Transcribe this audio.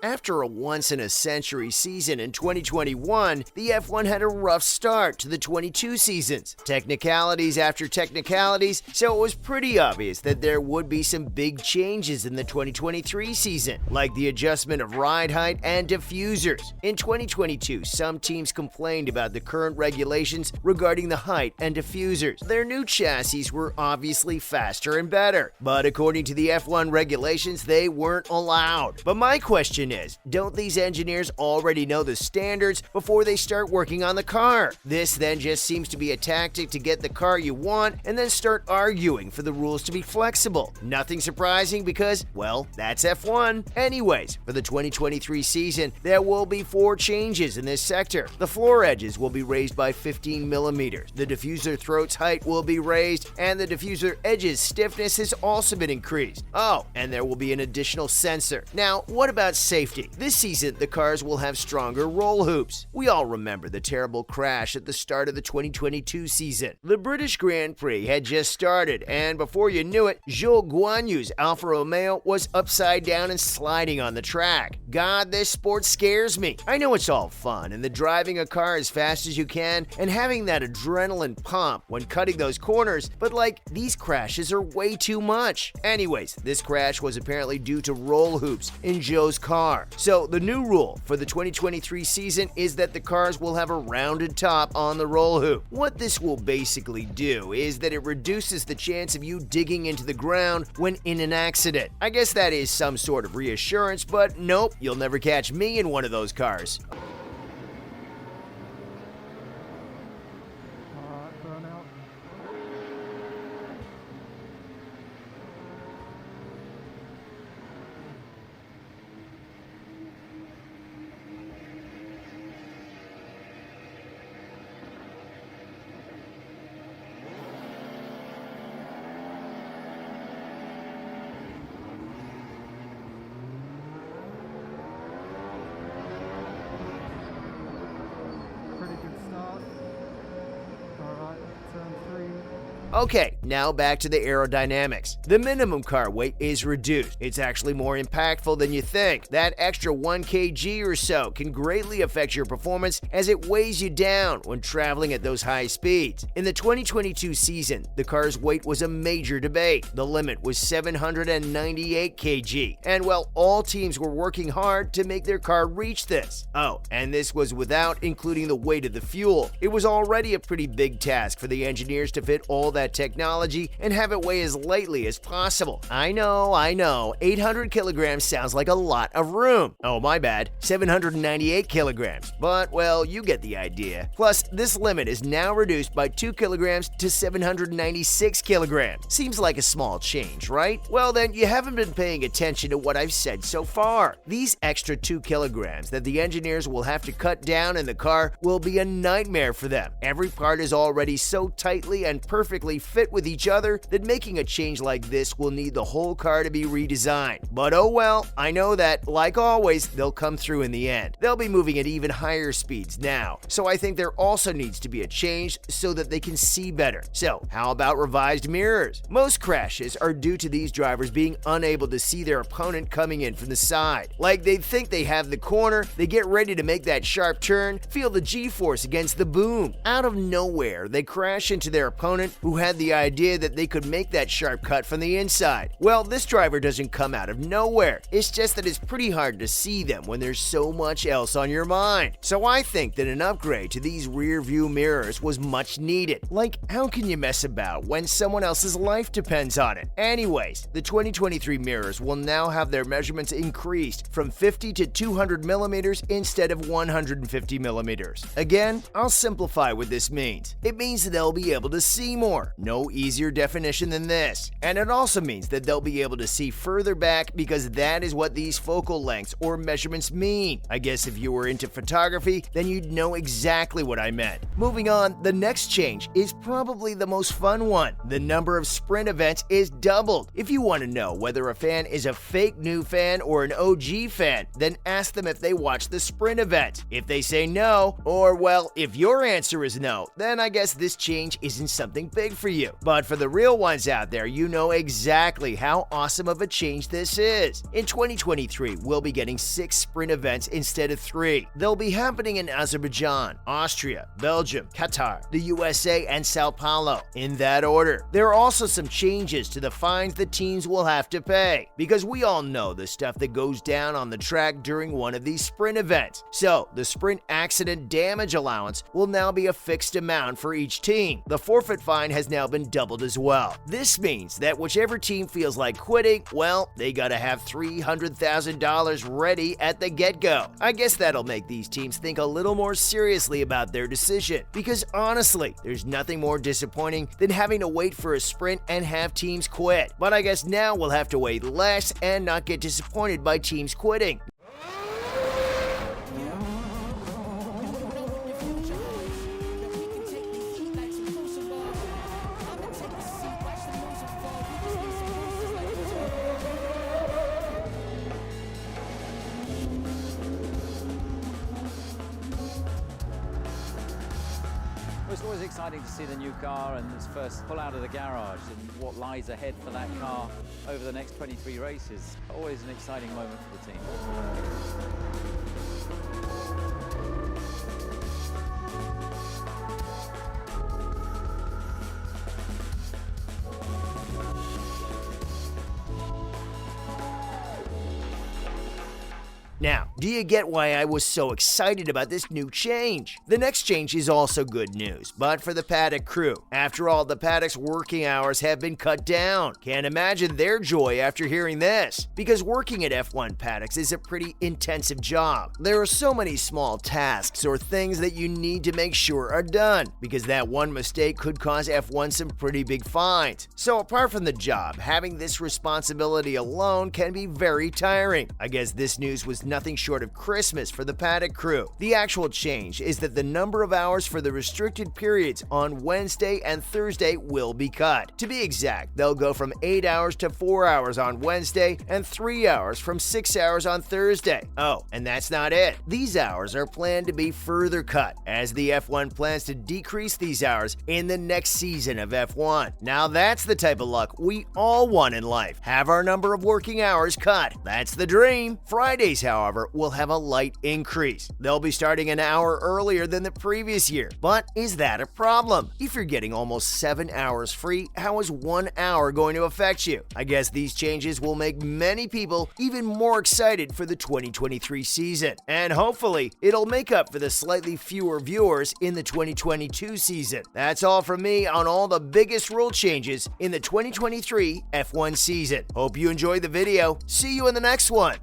After a once-in-a-century season in 2021, the F1 had a rough start to the 22 seasons. Technicalities after technicalities, so it was pretty obvious that there would be some big changes in the 2023 season, like the adjustment of ride height and diffusers. In 2022, some teams complained about the current regulations regarding the height and diffusers. Their new chassis were obviously faster and better, but according to the F1 regulations, they weren't allowed. But my question is, don't these engineers already know the standards before they start working on the car? This then just seems to be a tactic to get the car you want and then start arguing for the rules to be flexible. Nothing surprising because, well, that's F1. Anyways, for the 2023 season, there will be 4 changes in this sector. The floor edges will be raised by 15 millimeters. The diffuser throat's height will be raised, and the diffuser edge's stiffness has also been increased. Oh, and there will be an additional sensor. Now, what about safety? This season, the cars will have stronger roll hoops. We all remember the terrible crash at the start of the 2022 season. The British Grand Prix had just started, and before you knew it, Zhou Guanyu's Alfa Romeo was upside down and sliding on the track. God, this sport scares me. I know it's all fun, and the driving a car as fast as you can and having that adrenaline pump when cutting those corners, but these crashes are way too much. Anyways, this crash was apparently due to roll hoops in Zhou's car. So the new rule for the 2023 season is that the cars will have a rounded top on the roll hoop. What this will basically do is that it reduces the chance of you digging into the ground when in an accident. I guess that is some sort of reassurance, but nope, you'll never catch me in one of those cars. Burnout. Pretty good start. Alright, turn 3. Okay, now back to the aerodynamics. The minimum car weight is reduced. It's actually more impactful than you think. That extra 1 kg or so can greatly affect your performance as it weighs you down when traveling at those high speeds. In the 2022 season, the car's weight was a major debate. The limit was 798 kg, and well, all teams were working hard to make their car reach this. Oh, and this was without including the weight of the fuel. It was already a pretty big task for the engineers to fit all that technology and have it weigh as lightly as possible. I know, 800 kilograms sounds like a lot of room. Oh, my bad, 798 kilograms. But, well, you get the idea. Plus, this limit is now reduced by 2 kilograms to 796 kilograms. Seems like a small change, right? Well, then, you haven't been paying attention to what I've said so far. These extra 2 kilograms that the engineers will have to cut down in the car will be a nightmare for them. Every part is already so tightly and perfectly fit with each other that making a change like this will need the whole car to be redesigned. But oh well, I know that, like always, they'll come through in the end. They'll be moving at even higher speeds now, so I think there also needs to be a change so that they can see better. So, how about revised mirrors? Most crashes are due to these drivers being unable to see their opponent coming in from the side. Like they think they have the corner, they get ready to make that sharp turn, feel the G-force against the boom. Out of nowhere, they crash into their opponent who had the idea that they could make that sharp cut from the inside. Well, this driver doesn't come out of nowhere. It's just that it's pretty hard to see them when there's so much else on your mind. So I think that an upgrade to these rear view mirrors was much needed. Like, how can you mess about when someone else's life depends on it? Anyways, the 2023 mirrors will now have their measurements increased from 50 to 200 millimeters instead of 150 millimeters. Again, I'll simplify what this means. It means that they'll be able to see more. No easier definition than this. And it also means that they'll be able to see further back because that is what these focal lengths or measurements mean. I guess if you were into photography, then you'd know exactly what I meant. Moving on, the next change is probably the most fun one. The number of sprint events is doubled. If you want to know whether a fan is a fake new fan or an OG fan, then ask them if they watch the sprint event. If they say no, or well, if your answer is no, then I guess this change isn't something big for you. But for the real ones out there, you know exactly how awesome of a change this is. In 2023, we'll be getting 6 sprint events instead of 3. They'll be happening in Azerbaijan, Austria, Belgium, Qatar, the USA, and Sao Paulo, in that order. There are also some changes to the fines the teams will have to pay, because we all know the stuff that goes down on the track during one of these sprint events. So, the sprint accident damage allowance will now be a fixed amount for each team. The forfeit fine has now been doubled as well. This means that whichever team feels like quitting, well, they gotta have $300,000 ready at the get-go. I guess that'll make these teams think a little more seriously about their decision, because honestly, there's nothing more disappointing than having to wait for a sprint and have teams quit. But I guess now we'll have to wait less and not get disappointed by teams quitting. It's always exciting to see the new car and its first pull out of the garage and what lies ahead for that car over the next 23 races. Always an exciting moment for the team. Now, do you get why I was so excited about this new change? The next change is also good news, but for the paddock crew. After all, the paddock's working hours have been cut down. Can't imagine their joy after hearing this, because working at F1 paddocks is a pretty intensive job. There are so many small tasks or things that you need to make sure are done, because that one mistake could cause F1 some pretty big fines. So apart from the job, having this responsibility alone can be very tiring. I guess this news was nothing short of Christmas for the paddock crew. The actual change is that the number of hours for the restricted periods on Wednesday and Thursday will be cut. To be exact, they'll go from 8 hours to 4 hours on Wednesday and 3 hours from 6 hours on Thursday. Oh, and that's not it. These hours are planned to be further cut, as the F1 plans to decrease these hours in the next season of F1. Now that's the type of luck we all want in life. Have our number of working hours cut. That's the dream. Fridays, however, will have a light increase. They'll be starting an hour earlier than the previous year. But is that a problem? If you're getting almost 7 hours free, how is 1 hour going to affect you? I guess these changes will make many people even more excited for the 2023 season. And hopefully, it'll make up for the slightly fewer viewers in the 2022 season. That's all from me on all the biggest rule changes in the 2023 F1 season. Hope you enjoyed the video. See you in the next one.